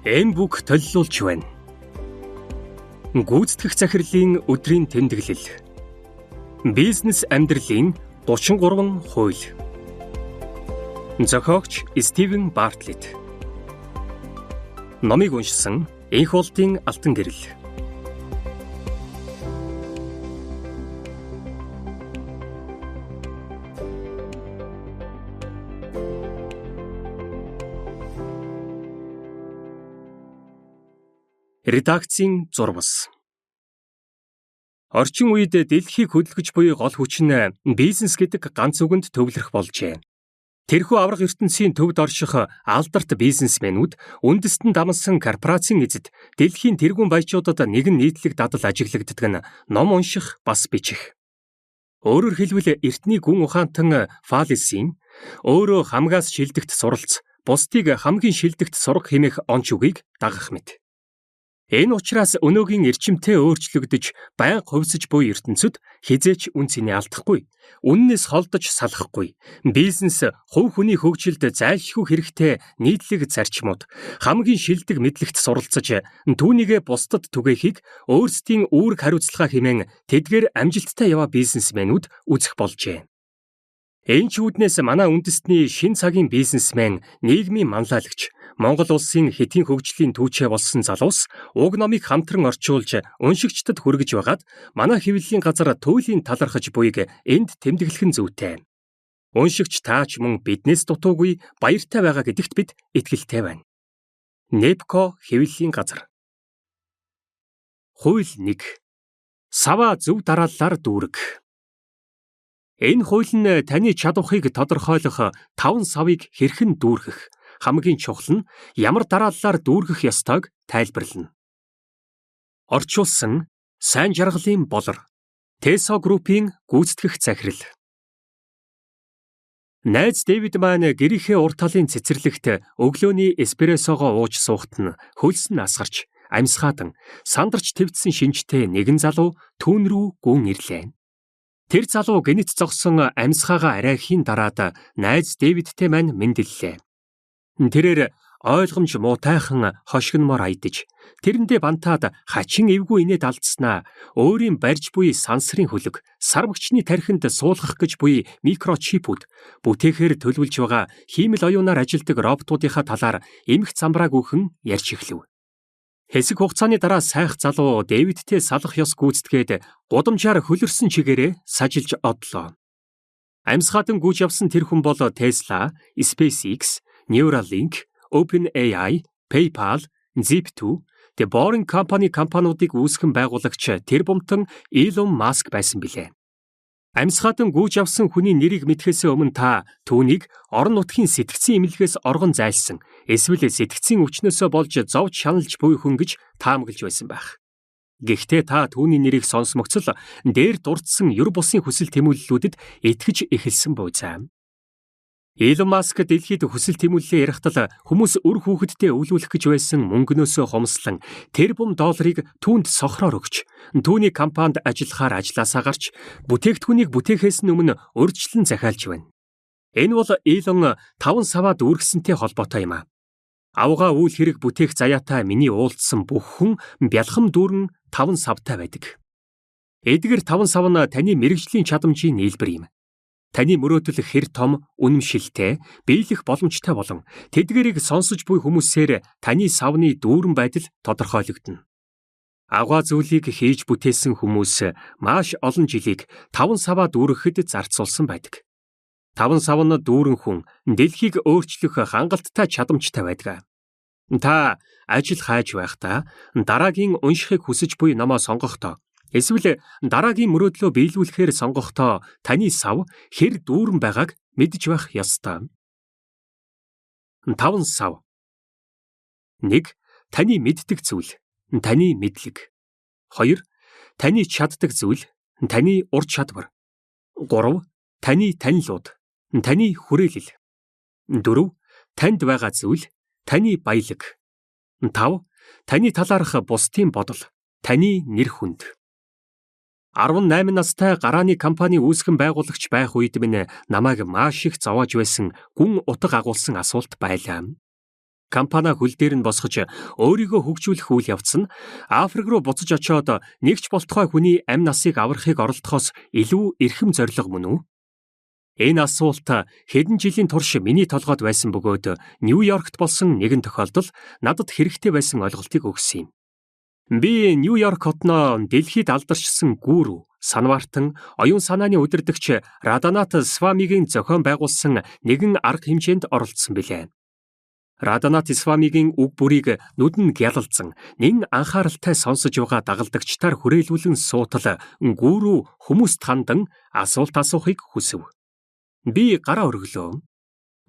Энэ бүх толилуулж байна. Гүйцэтгэх захирлын өдрийн тэмдэглэл. Бизнес амьдралын 33 хууль. Зохиогч Стивен Бартлетт. Номыг уншсан Энх болтын алтан гэрэл. Редакцийн зурвас. Орчин үед дэлхийг хөдөлгөж буй гол хүч нь бизнес гэдэг ганц үгэнд төвлөрөх болжээ. Тэрхүү аврах ертөнцийн төвд орших алдарт бизнесмэнүүд үндэстэн дамсан корпорацийн эзэд дэлхийн тэргүүн баячуудад нэгэн нийтлэг дадал ажиглагддаг нь ном унших бас бичих. Өөрөөр хэлбэл эртний гүн ухаантан фаллесийн өөрөө хамгаас шилдэгт суралц, бусдыг хамгийн шилдэгт сурах хэмээх онц үгийг дагах мэт. Энэ учраас өнөөгийн эрчимтэй өөрчлөгдөж, байнга хувьсаж буй ертөнцид хизээч үн цэний алдахгүй, үннээс холдож салахгүй, бизнес хувь хүний хөгжилд зайлшгүй хэрэгтэй нийтлэг зарчмууд, хамгийн шилдэг мэдлэгт суралцаж, түүнийгээ бусдад түгээхийг өөрсдийн үүрэг хариуцлага хэмээн тэдгээр амжилттай яваа бизнесмэнүүд үзэх болжээ. Энэ ч үүднээс манай үндэстний шин цагийн бизнесмен, нийгмийн манлайлагч, Монгол улсын хэдийн хөгжлийн түүчээ болсон залуус уг номыг хамтран орчуулж уншигчдад хүргэж байгаад манай хэвлэлийн газар туйлын талархаж буйг энд тэмдэглэх нь зүйтэй. Уншигч таач мөн биднээс дутуугүй баяртай байгаа гэдэгт бид итгэлтэй байна. Непко хэвлэлийн газар. Хууль 1. Саваа зөв дарааллаар дүүрэг. Энэ хууль нь таны чадварыг тодорхойлох 5 савыг хэрхэн дүүргэх, хамгийн чухал нь ямар дарааллаар дүүргэх ёстойг тайлбарлана. Орчуулсан сайн жаргалын болор. Тесо группийн гүйцэтгэх захирал. Найз Дэвид маань гэрийнхээ урт талын цэцэрлэгт өглөөний эспрессогоо ууж суухт нь хөлс нь асгарч, амьсгаадан, сандарч твцсэн шинжтэй нэгэн залуу түүн рүү гүн ирлээ. Тэр залуу гэнэт зогсон амьсгаагаа арайхийн дараад найз Дэвидтэй маань мэндэллээ. Тэрээр ойлгомж муутайхан хошигномоор аядж, тэрэндээ бантаад хачин эвгүй инээд алдснаа өөрийн барьж буй сансрын хөлөг, сарвагчны тархинд суулгах гэж буй микрочипүүд, бүтээхээр төлөвлөж байгаа хиймэл оюунаар ажилдаг роботуудынхаа талаар эмх замбрааг үхэн ярьж эхлэв. Хэсэг хугацааны дараа сайх залуу Дэвидтэй салах ёс гүйцэтгээд гудамжаар хөлөрсөн чигээрээ сажилж одлоо. Амьсгаатан гүйж явсан тэр хүн бол Tesla, SpaceX, Neuralink, OpenAI, PayPal, Zip2, The Boring Company компаниудыг үүсгэн байгуулагч тэр бомтон Elon Musk байсан билээ. Амьсгаатан гүйж явсан хүний нэрийг мэдхээс өмнө та түүнийг орон нутгийн сэтгцийн имлэгээс оргон зайлсан, эсвэл сэтгцийн өвчнөөсөө болж зовж шаналж буй хүн гэж таамаглаж байсан байх. Гэхдээ та түүний нэрийг сонсмогцол дээр дурдсан ёр бусын хүсэл тэмүүллүүдэд итгэж эхэлсэн буйцаа. Elon Musk дэлхийд хүсэл тэмүүллээ ярихтал хүмүүс үр хүүхэдтэй өвлүүлэх гэж байсан мөнгнөөсөө хомслон тэрбум долларыг түүнд сохроор өгч, түүний компанид ажиллахаар ажилласаа гарч, бүтээгдэхүүнийг бүтээхээс өмнө урьдчилан захиалж байна. Энэ бол Elon 5 саваа дүүргэсэнтэй холбоотой юм а. Авгаа үйл хэрэг бүтээх заяатай миний уулзсан бүх хүн бялхам дүүрэн 5 савтай байдаг. Эдгээр 5 сав нь таны мэрэгжлийн чадамжийн нийлбэр юм. Таны мөрөөдөл хэр том, үнэмшилтэй, биелэх боломжтой болон тэдгээрийг сонсож буй хүмүүсээр таны савны дүүрэн байдал тодорхойлогдно. Авгаа зүйлийг хийж бүтээсэн хүмүүс маш олон жилийг 5 саваа дүүрэхэд зарцуулсан байдаг. 5 сав нь дүүрэн хүн дэлхийг өөрчлөх хангалттай чадамжтай байдаг. Та ажил хайж байхдаа дараагийн уншихыг хүсэж буй номоо сонгохдоо, эсвэл дараагийн мөрөөдлөө биелүүлэхээр сонгохдоо таны сав хэр дүүрэн байгааг мэдж байх ёстой. 5 сав. 1. Таны мэддэг зүйл, таны мэдлэг. 2. Таны чаддаг зүйл, таны ур чадвар. 3. Таны танилуд, таны хүрээлэл. 4. Танд байгаа зүйл, таны баялаг. 5. Таны талаарх бусдын бодол, таны нэр хүнд. 18 настай гарааны компани үүсгэн байгуулагч байх үед минь намайг маш их зовоож байсан гүн утга агуулсан асуулт байлаа. Компани хөл дээр нь босгож өөрийгөө хөгжүүлэх үйл явц нь Африк руу буцаж очиод нэгч болтугай хүний амь насыг аврахыг оролдохоос илүү эрхэм зорилго мөн үү? Энэ асуулт хэдэн жилийн турш миний толгойд байсан бөгөөд Нью-Йоркт болсон нэгэн тохиолдол надад хэрэгтэй байсан ойлголтыг өгсөн юм. Би Нью-Йорк хотноо дэлхийд алдаршсан гүрүү, санваартан, оюун санааны удирдагч Раданат Свамигийн зохион байгуулсан нэгэн арга хэмжээнд оролцсон билээ. Раданат Свамигийн үг бүрийг нүдэн гялалзан, нэн анхааралтай сонсож байгаа дагалдагчдаар хүрээлүүлэн суутал гүрүү хүмүүст хандан асуулт асуухыг хүсв. Би гараа өргөлөө.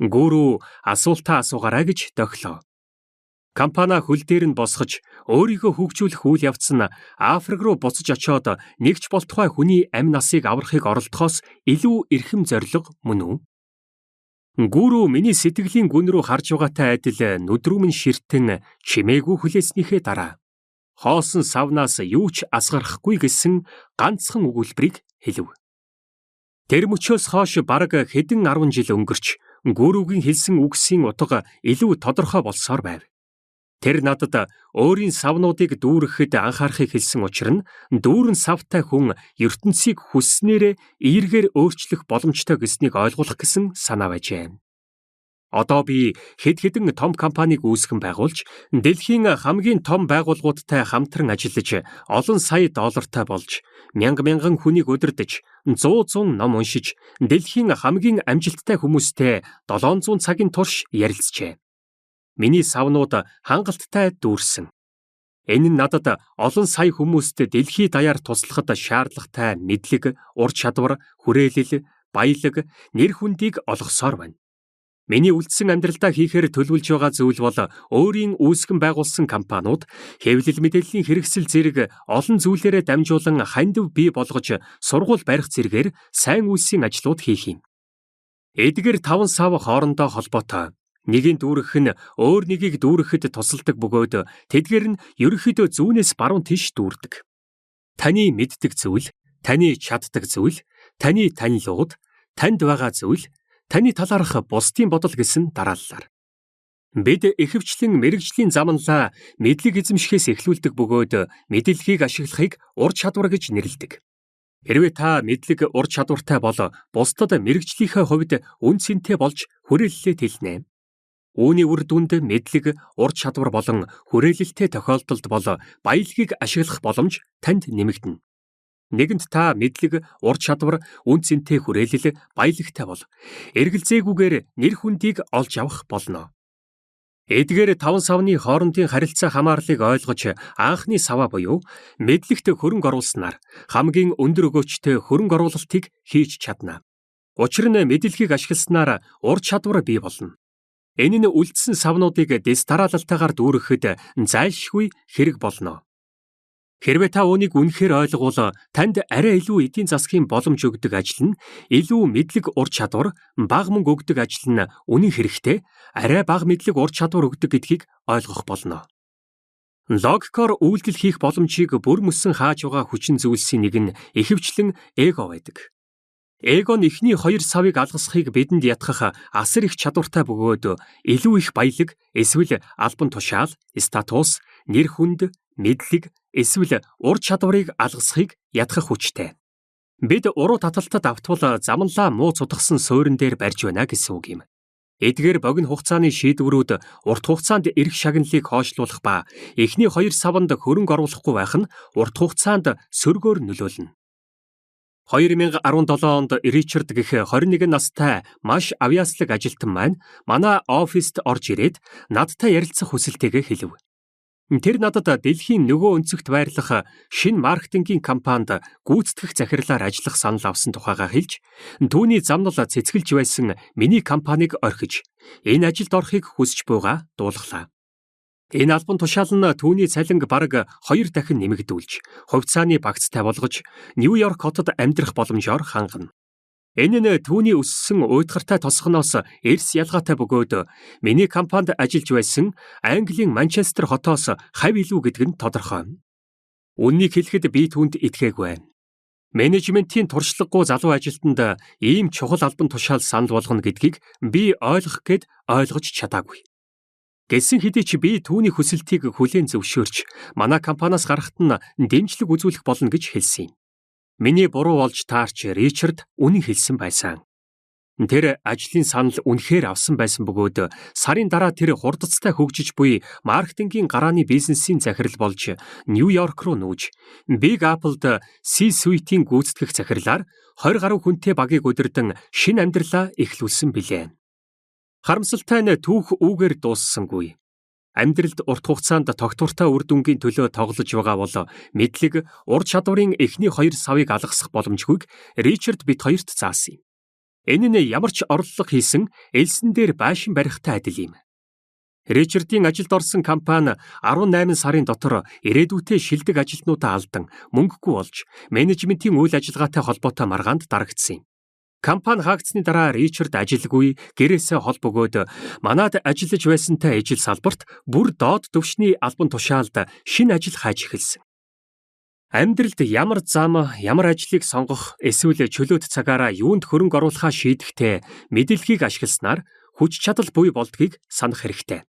Гүрүү асуултаа асуугаарай гэж дохилоо. Компани хөл дээр нь босгож өөрийгөө хөгжүүлэх үйл явц нь Африк руу буцаж очиод нэгч болтугай хүний амь насыг аврахыг оролдохоос илүү эрхэм зорилго мөн үү? Гүрүү миний сэтгэлийн гүн рүү харж байгаатай адил нүдрүүмэн ширтэн чимээгүй хүлээснийхээ дараа хоосон савнаас юу ч асгарахгүй гэсэн ганцхан өгүүлбэрийг хэлв. Тэр мөчөөс хойш бараг хэдэн 10 жил өнгөрч гүрүүгийн хэлсэн үгсийн утга илүү тодорхой болсоор байв. Тэр надад өөрийн савнуудыг дүүрэхэд анхаарахыг хэлсэн учир нь дүүрэн савтай хүн ертөнцийг хүсснээрээ эергээр өөрчлөх боломжтой гэснийг ойлгуулах гэсэн санаа байжээ. Одоо би хэд хэдэн том компанийг үүсгэн байгуулж, дэлхийн хамгийн том байгууллагуудтай хамтран ажиллаж, олон сая доллартай болж, мянган хүнийг удирдах, 100 ном уншиж, дэлхийн хамгийн амжилттай хүмүүстэй 700 цагийн турш ярилцжээ. Миний савнууд хангалттай дүүрсэн. Энэ нь надад олон сая хүмүүст дэлхий даяар туслахад шаардлагатай мэдлэг, ур чадвар, хүрээлэл, баялаг, нэр хүндийг олгосоор байна. Миний үлдсэн амьдралдаа хийхээр төлөвлөж байгаа зүйл бол өөрийн үүсгэн байгуулсан компаниуд хэвлэл мэдээллийн хэрэгсэл зэрэг олон зүйлээрээ дамжуулан хандив бий болгож сургууль барих зэргээр сайн үйлсийн ажлууд хийх юм. Эдгээр 5 сав хоорондоо холбоотой. Нэгийг дүүрэх нь өөр нэгийг дүүрэхэд тусалдаг бөгөөд тэдгээр нь ерөнхийдөө зүүнээс баруун тийш дүүрдэг. Таны мэддэг зүйл, таны чаддаг зүйл, таны танилуд, танд байгаа зүйл, таны талаарх бусдын бодол гэсэн дарааллаар. Бид ихэвчлэн мэрэгжлийн замналаа мэдлэг эзэмшихээс эхлүүлдэг бөгөөд мэдээллийг ашиглахыг ур чадвар гэж нэрлэдэг. Хэрвээ та мэдлэг ур чадвартай бол бусдад мэрэгжлийнхээ хувьд үн цэнтэй болж хүрээлэлээ тэлнэ. Үүний үр дүнд мэдлэг, ур чадвар болон хүрээлэлтэй тохиолдолд бол баялагийг ашиглах боломж танд нэмэгдэнэ. Нэгэнт та мэдлэг, ур чадвар, үн цэнтэй хүрээлэл, баялагтай бол эргэлзээгүйгээр нэр хүндийг олж авах болно. Эдгээр 5 савны хоорондын харилцаа хамаарлыг ойлгож анхны саваа буюу мэдлэгт хөрөнгө оруулснаар хамгийн өндөр өгөөчтэй хөрөнгө оруулалтыг хийж чадна. Учир нь мэдлэгийг ашигласнаар ур чадвар бий болно. Энэ нь үлдсэн савнуудыг дэс дараалалтайгаар дүүрэхэд зайлшгүй хэрэг болно. Хэрвээ та үүнийг үнэхээр ойлгвол танд арай илүү эдийн засгийн боломж өгдөг ажил нь илүү мэдлэг ур чадвар, бага мөнгө өгдөг ажил нь үнэн хэрэгтээ арай бага мэдлэг ур чадвар өгдөг гэдгийг ойлгох болно. Логикоор үйлдэл хийх боломжийг бүр мөсөн хааж байгаа хүчин зүйлсийн нэг нь ихэвчлэн эго байдаг. Эго нь эхний 2 савыг алгасхийг бидэнд ятгах асар их чадвартай бөгөөд илүү их баялаг, эсвэл албан тушаал, статус, нэр хүнд, мэдлэг, эсвэл ур чадварыг алгасхийг ятгах хүчтэй. Бид уруу таталтад автвал замналаа муу цутгсан суурин дээр барьж байна гэсэн үг юм. Эдгээр богино хугацааны шийдвэрүүд урт хугацаанд эрх шагналыг хойшлуулах ба эхний 2 савнд хөрөнгө оруулахгүй байх нь урт хугацаанд сөргөөр нөлөөлнө. 2017 онд Ричард гэх 21 настай маш авьяаслаг ажилтан маань манай оффист орж ирээд надтай ярилцах хүсэлтэйгээ хэлв. Тэр надад дэлхийн нөгөө өнцөгт байрлах шинэ маркетингийн компанид гүйцэтгэх захирлаар ажиллах санал авсан тухайгаа хэлж, түүний замнал цэцгэлж байсан миний компанийг орхиж, энэ ажилд орохыг хүсэж буйгаа дуулгалаа. Энэ албан тушаал нь түүний цалинг бараг 2 дахин нэмэгдүүлж, хувьцааны багцтай болгож, Нью-Йорк хотод амьдрах боломжоор хангана. Энэ нь түүний өссөн уйдгартай тосгоноос эрс ялгаатай бөгөөд миний компанид ажиллаж байсан Английн Манчестер хотоос хав илүү гэдэг нь тодорхой. Үннийг хэлэхэд би түүнд итгээгүй. Менежментийн туршлагагүй залуу ажилтнанд ийм чухал албан тушаал санал болгоно гэдгийг би ойлгох гээд ойлгож чадаагүй. Гэсэн хэдий ч би түүний хүсэлтийг хүлээн зөвшөөрч манай компаниас гарахт нь дэмжлэг үзүүлэх болно гэж хэлсэн юм. Миний буруу болж таарч Ричард үнэн хэлсэн байсан. Тэр ажлын санал үнэхээр авсан байсан бөгөөд сарын дараа тэр хурдцтай хөгжиж буй маркетингийн гарааны бизнесийн захирал болж Нью-Йорк руу нүүж Big Apple-д C-suite-ийн гүйцэтгэх захирлаар 20 гаруй хүнтэй багийг удирдан шинэ амьдралаа эхлүүлсэн билээ. Харамсалтай нь түүх үүгээр дууссангүй. Амьдралд урт хугацаанд тогтвортой үр дүнгийн төлөө тоглож байгаа бол мэдлэг, ур чадварын эхний 2 савыг алгасах боломжгүйг Ричард бит хоёрт заасан юм. Энэ нь ямар ч орлого хийсэн элсэн дээр байшин барихтай адил юм. Ричардын ажилд орсон компани 18 сарын дотор ирээдүйтэй шилдэг ажилтнуудаа алдан мөнгөгүй болж менежментийн үйл ажиллагаатай холбоотой маргаанд дарагдсан юм. Компани хаагдсны дараа Ричард ажилгүй гэрээсээ хол бөгөөд манад ажиллаж байсантай ижил салбарт бүр доод түвшний албан тушаалд шинэ ажил хайж эхэлсэн. Амьдралд ямар зам, ямар ажлыг сонгох эсвэл чөлөөт цагаараа юунд хөрөнгө оруулахаа шийдэхдээ мэдлэгийг ашигласнаар хүч чадал буй болдгийг санах хэрэгтэй.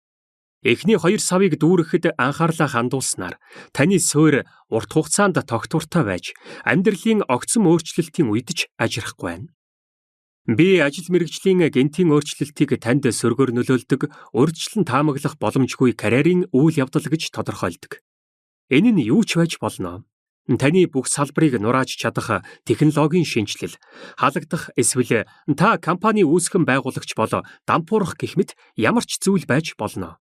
Эхний 2 савыг дүүрэхэд анхаарлаа хандуулснаар таны суурь урт хугацаанд тогтвортой байж амьдралын огцом өөрчлөлтийн үед ч ажирахгүй байна. Би ажил мэргэжлийн гэнэтийн өөрчлөлтийг танд сөргөөр нөлөөлдөг, урьдчилан таамаглах боломжгүй карьерийн үйл явдал гэж тодорхойлдог. Энэ нь юу ч байж болно. Таны бүх салбарыг нурааж чадах технологийн шинжилэл, халагдах эсвэл та компани үүсгэн байгуулагч бол дампуурах гэх мэт ямар ч зүйл байж болно.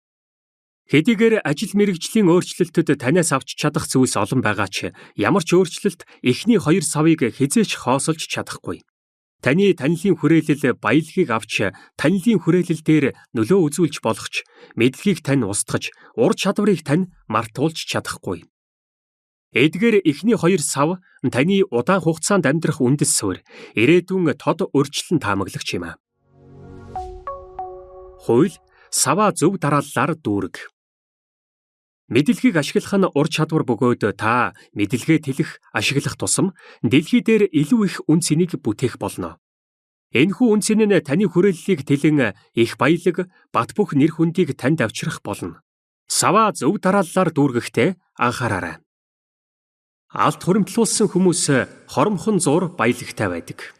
Хэдийгээр ажил мэргэжлийн өөрчлөлтөд танаас авч чадах зүйлс олон байгаа ч ямар ч өөрчлөлт эхний 2 савыг хизээч хоосолж чадахгүй. Таны танилын хүрээлэл баялагийг авч танилын хүрээлэл дээр нөлөө үзүүлж болох ч мэдлэгийг тань устгаж, ур чадварыг тань мартуулж чадахгүй. Эдгээр эхний 2 сав таны удаан хугацаанд амьдрах үндэс суурь, ирээдүйн тод өөрчлөлт таамаглагч юм. Хууль саваа зөв дарааллаар дүүрэг. Мэдлэгийг ашиглах нь ур чадвар бөгөөд та мэдлэгээ тэлэх, ашиглах тусам дэлхий дээр илүү их үн цэнийг бүтээх болно. Энэхүү үн цэн нь таны хүрээллийг тэлэн их баялаг, бат бөх нэр хүндийг танд авчрах болно. Саваа зөв дарааллаар дүүргэхдээ анхаараарай. Алт хуримтлуулсан хүмүүс хоромхон зур баялагтай байдаг.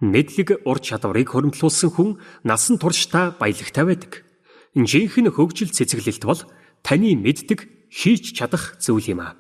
Мэдлэг, ур чадварыг хуримтлуулсан хүн насан туршдаа баялагтай байдаг. Жинхэнэ хөгжил цэцэглэлт бол таны мэддэг, хийж чадах зүйл юм аа.